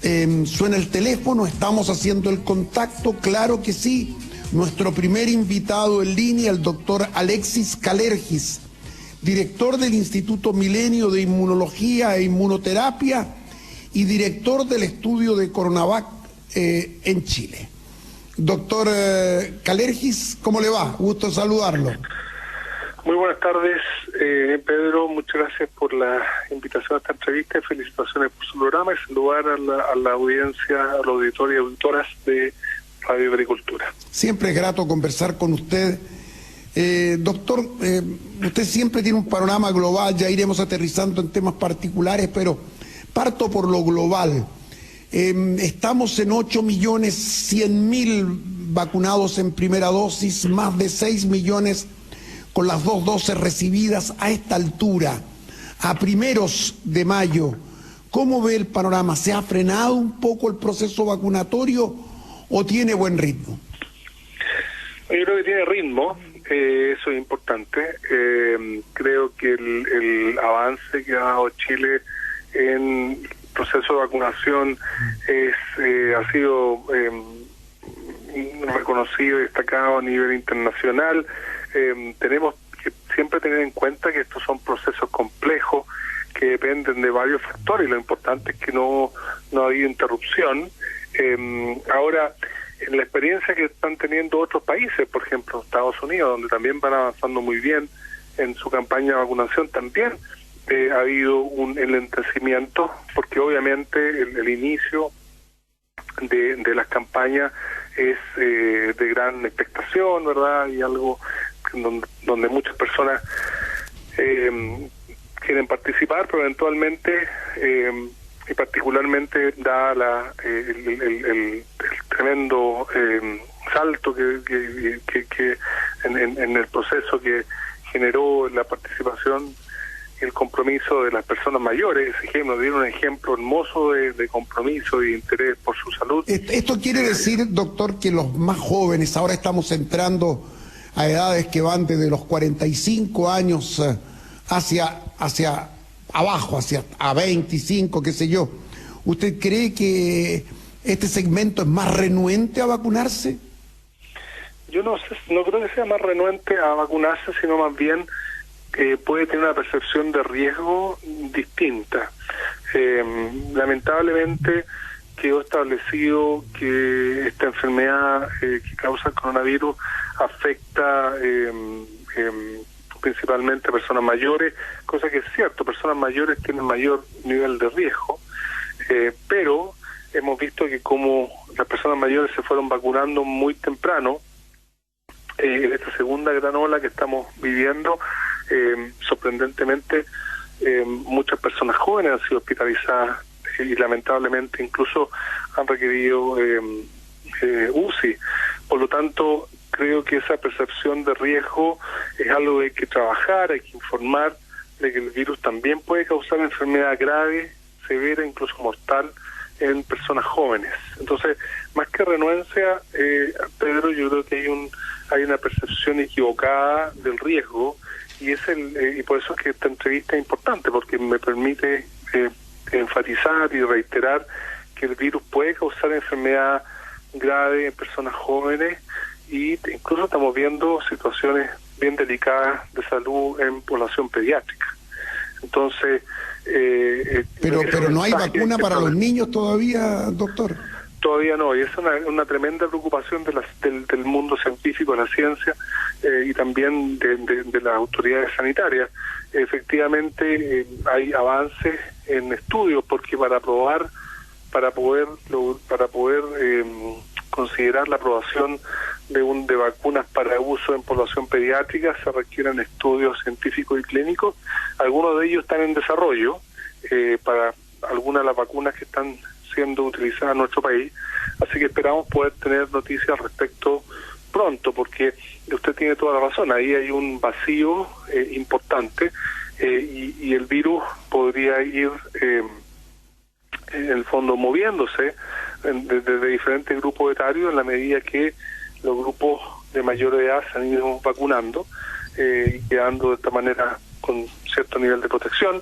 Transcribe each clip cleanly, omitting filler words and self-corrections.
Suena el teléfono, estamos haciendo el contacto, claro que sí. Nuestro primer invitado en línea, el doctor Alexis Kalergis, director del Instituto Milenio de Inmunología e Inmunoterapia y director del estudio de Coronavac en Chile. Doctor Kalergis, ¿cómo le va? Gusto saludarlo. Muy buenas tardes, Pedro, muchas gracias por la invitación a esta entrevista y felicitaciones por su programa y saludar a la audiencia, a los auditores y auditoras de Radio Agricultura. Siempre es grato conversar con usted. Doctor, usted siempre tiene un panorama global, ya iremos aterrizando en temas particulares, pero parto por lo global. Estamos en 8.100.000 vacunados en primera dosis, más de 6 millones con las 2 dosis recibidas a esta altura, a primeros de mayo. ¿Cómo ve el panorama? ¿Se ha frenado un poco el proceso vacunatorio o tiene buen ritmo? Yo creo que tiene ritmo, eso es importante. Creo que el avance que ha dado Chile en el proceso de vacunación ha sido reconocido y destacado a nivel internacional. Tenemos que siempre tener en cuenta que estos son procesos complejos que dependen de varios factores y lo importante es que no ha habido interrupción. Ahora, en la experiencia que están teniendo otros países, por ejemplo Estados Unidos, donde también van avanzando muy bien en su campaña de vacunación, también ha habido un enlentecimiento, porque obviamente el inicio de las campañas es de gran expectación, ¿verdad? Y algo donde muchas personas quieren participar, pero eventualmente y particularmente dada el tremendo salto que en el proceso que generó la participación y el compromiso de las personas mayores. Nos dieron un ejemplo hermoso de compromiso y de interés por su salud. Esto quiere decir, doctor, que los más jóvenes, ahora estamos entrando a edades que van desde los 45 años hacia abajo, hacia a 25, qué sé yo. ¿Usted cree que este segmento es más renuente a vacunarse? Yo no creo que sea más renuente a vacunarse, sino más bien puede tener una percepción de riesgo distinta. Lamentablemente quedó establecido que esta enfermedad que causa el coronavirus afecta principalmente a personas mayores, cosa que es cierto, personas mayores tienen mayor nivel de riesgo, pero hemos visto que como las personas mayores se fueron vacunando muy temprano, en esta segunda gran ola que estamos viviendo, sorprendentemente muchas personas jóvenes han sido hospitalizadas y lamentablemente incluso han requerido UCI. Por lo tanto, creo que esa percepción de riesgo es algo que hay que trabajar, hay que informar de que el virus también puede causar enfermedad grave, severa, incluso mortal en personas jóvenes. Entonces, más que renuencia, Pedro, yo creo que hay una percepción equivocada del riesgo y y por eso es que esta entrevista es importante, porque me permite enfatizar y reiterar que el virus puede causar enfermedad grave en personas jóvenes y incluso estamos viendo situaciones bien delicadas de salud en población pediátrica. Entonces, pero no hay vacuna para los niños todavía, doctor. Todavía no, y es una tremenda preocupación del mundo científico, de la ciencia y también de las autoridades sanitarias. Efectivamente, hay avances en estudios porque para poder considerar la aprobación de vacunas para uso en población pediátrica se requieren estudios científicos y clínicos. Algunos de ellos están en desarrollo para algunas de las vacunas que están siendo utilizadas en nuestro país, así que esperamos poder tener noticias al respecto pronto, porque usted tiene toda la razón, ahí hay un vacío importante y el virus podría ir en el fondo moviéndose desde diferentes grupos etarios en la medida que los grupos de mayor edad se han ido vacunando y quedando de esta manera con cierto nivel de protección.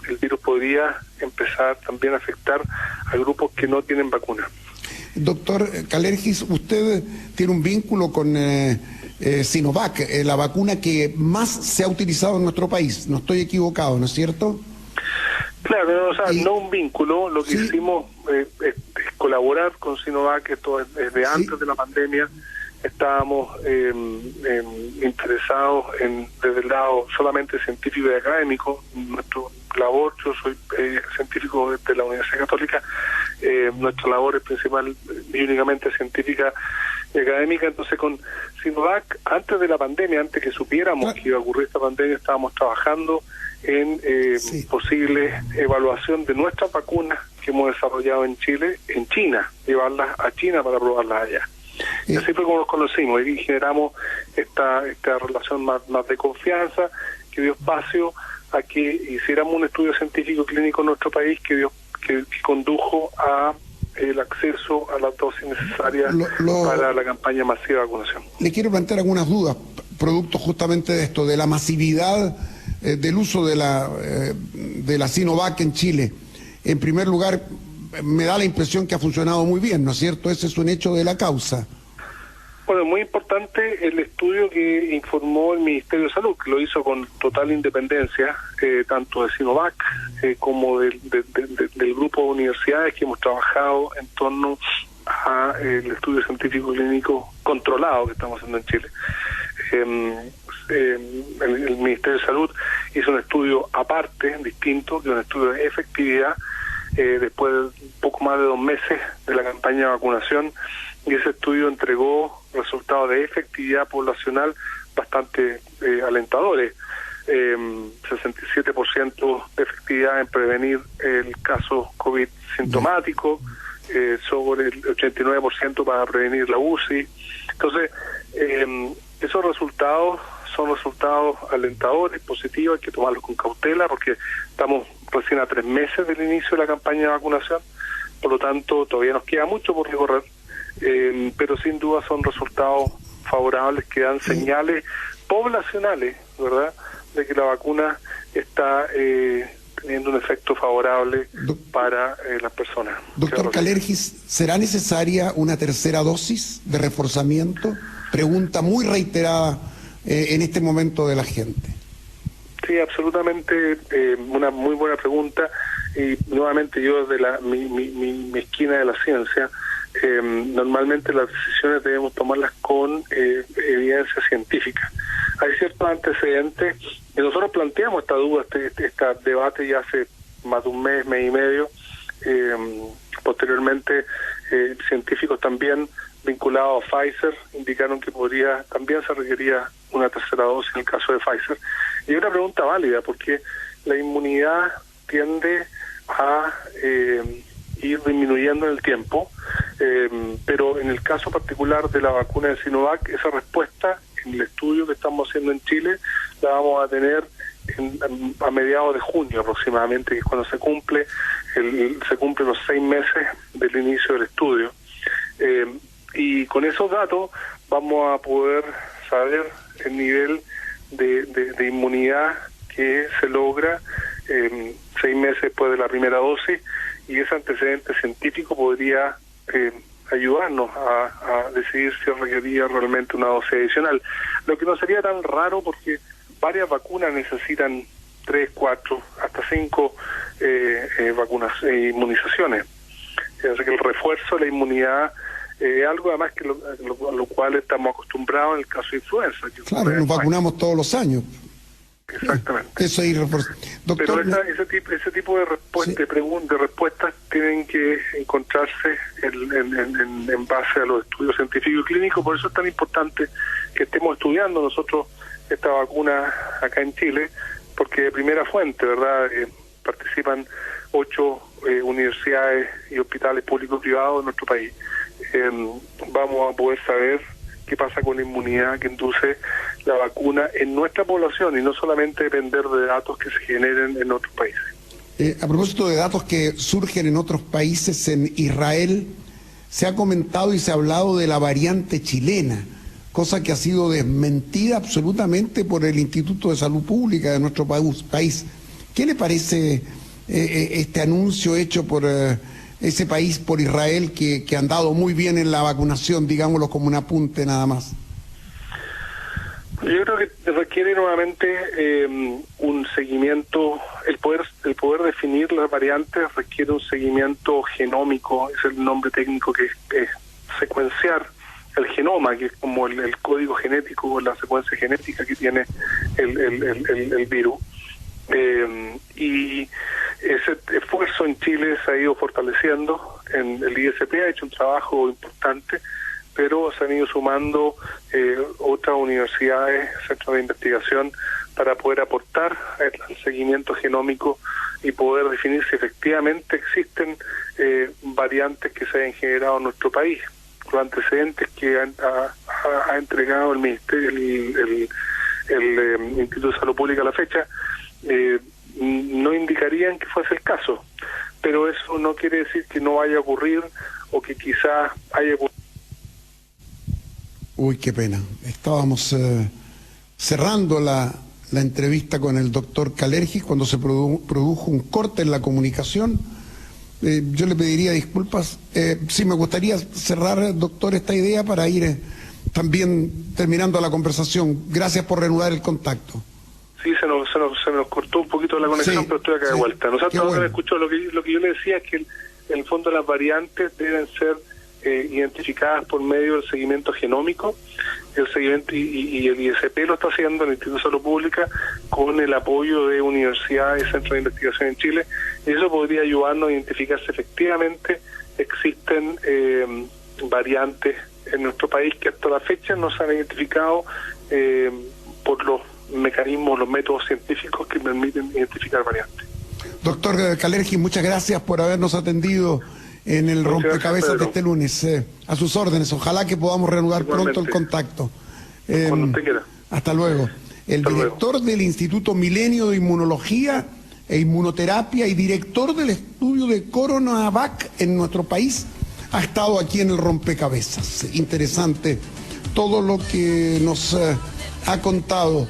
el virus podría empezar también a afectar a grupos que no tienen vacuna. Doctor Kalergis, usted tiene un vínculo con Sinovac, la vacuna que más se ha utilizado en nuestro país. No estoy equivocado, ¿no es cierto? Claro, o sea, no un vínculo. Lo que hicimos es colaborar con Sinovac, esto desde antes de la pandemia. Estábamos interesados desde el lado solamente científico y académico. Nuestro labor, yo soy científico de la Universidad Católica, nuestra labor es principal y únicamente científica y académica. Entonces con Sinovac, antes de la pandemia, antes que supiéramos que iba a ocurrir esta pandemia, estábamos trabajando en posible evaluación de nuestras vacunas que hemos desarrollado en Chile, en China, llevarlas a China para probarlas allá. Y así fue como nos conocimos y generamos esta relación más de confianza, que dio espacio a que hiciéramos un estudio científico clínico en nuestro país que condujo a el acceso a las dosis necesarias para la campaña masiva de vacunación. Le quiero plantear algunas dudas, producto justamente de esto, de la masividad del uso de la Sinovac en Chile. En primer lugar, me da la impresión que ha funcionado muy bien, ¿no es cierto? Ese es un hecho de la causa. Bueno, muy importante el estudio que informó el Ministerio de Salud, que lo hizo con total independencia, tanto de Sinovac como del grupo de universidades que hemos trabajado en torno a el estudio científico clínico controlado que estamos haciendo en Chile. El Ministerio de Salud hizo un estudio aparte, distinto, que un estudio de efectividad, después de poco más de 2 meses de la campaña de vacunación, y ese estudio entregó resultados de efectividad poblacional bastante alentadores. 67% de efectividad en prevenir el caso COVID sintomático, sobre el 89% para prevenir la UCI. Entonces, esos resultados son resultados alentadores, positivos, hay que tomarlos con cautela porque estamos recién a 3 meses del inicio de la campaña de vacunación, por lo tanto todavía nos queda mucho por recorrer, pero sin duda son resultados favorables que dan señales poblacionales, ¿verdad?, de que la vacuna está teniendo un efecto favorable para las personas. Doctor Kalergis, ¿será necesaria una tercera dosis de reforzamiento? Pregunta muy reiterada en este momento de la gente. Sí, absolutamente, una muy buena pregunta, y nuevamente yo desde mi esquina de la ciencia, normalmente las decisiones debemos tomarlas con evidencia científica. Hay ciertos antecedentes, y nosotros planteamos esta duda, este debate ya hace más de un mes y medio. Posteriormente, científicos también vinculados a Pfizer indicaron que también se requería una tercera dosis en el caso de Pfizer. Y es una pregunta válida, porque la inmunidad tiende a ir disminuyendo en el tiempo, pero en el caso particular de la vacuna de Sinovac, esa respuesta en el estudio que estamos haciendo en Chile la vamos a tener a mediados de junio aproximadamente, que es cuando se cumplen los 6 meses del inicio del estudio. Y con esos datos vamos a poder saber el nivel de inmunidad que se logra 6 meses después de la primera dosis, y ese antecedente científico podría ayudarnos a decidir si requería realmente una dosis adicional, lo que no sería tan raro porque varias vacunas necesitan 3, 4, hasta 5 vacunas e inmunizaciones. Así que el refuerzo de la inmunidad es algo además que lo cual estamos acostumbrados en el caso de influenza. Claro, nos vacunamos todos los años. Exactamente. Eso es doctor. Pero ese tipo de respuestas tienen que encontrarse en base a los estudios científicos y clínicos. Por eso es tan importante que estemos estudiando nosotros esta vacuna acá en Chile, porque de primera fuente, ¿verdad? Participan 8 universidades y hospitales públicos y privados en nuestro país. Vamos a poder saber qué pasa con la inmunidad que induce la vacuna en nuestra población y no solamente depender de datos que se generen en otros países. A propósito de datos que surgen en otros países, en Israel se ha comentado y se ha hablado de la variante chilena, cosa que ha sido desmentida absolutamente por el Instituto de Salud Pública de nuestro país. ¿Qué le parece este anuncio hecho por ese país, por Israel, que han dado muy bien en la vacunación, digámoslo como un apunte nada más? Yo creo que requiere nuevamente un seguimiento, el poder definir las variantes requiere un seguimiento genómico, es el nombre técnico que es secuenciar el genoma, que es como el código genético o la secuencia genética que tiene el virus. Y ese esfuerzo en Chile se ha ido fortaleciendo, en el ISP ha hecho un trabajo importante, pero se han ido sumando otras universidades, centros de investigación, para poder aportar al seguimiento genómico y poder definir si efectivamente existen variantes que se hayan generado en nuestro país. Los antecedentes que ha entregado el Ministerio, el Instituto de Salud Pública a la fecha, no indicarían que fuese el caso, pero eso no quiere decir que no vaya a ocurrir o que quizás haya ocurrido. Uy, qué pena. Estábamos cerrando la entrevista con el doctor Kalergi cuando se produjo un corte en la comunicación. Yo le pediría disculpas. Sí, me gustaría cerrar, doctor, esta idea para ir también terminando la conversación. Gracias por reanudar el contacto. Sí, se nos cortó un poquito la conexión, sí, pero estoy acá de vuelta. Nosotros bueno. Escuchó lo que yo le decía es que en el fondo las variantes deben ser identificadas por medio del seguimiento genómico, el seguimiento y el ISP lo está haciendo, el Instituto de Salud Pública, con el apoyo de universidades y centros de investigación en Chile, y eso podría ayudarnos a identificar si efectivamente existen variantes en nuestro país que hasta la fecha no se han identificado por los mecanismos, los métodos científicos que permiten identificar variantes. Doctor Kalergi, muchas gracias por habernos atendido en el rompecabezas de este lunes. A sus órdenes, ojalá que podamos reanudar pronto el contacto. Cuando usted quiera. Hasta luego. El director del Instituto Milenio de Inmunología e Inmunoterapia y director del estudio de Coronavac en nuestro país ha estado aquí en el rompecabezas. Interesante todo lo que nos ha contado.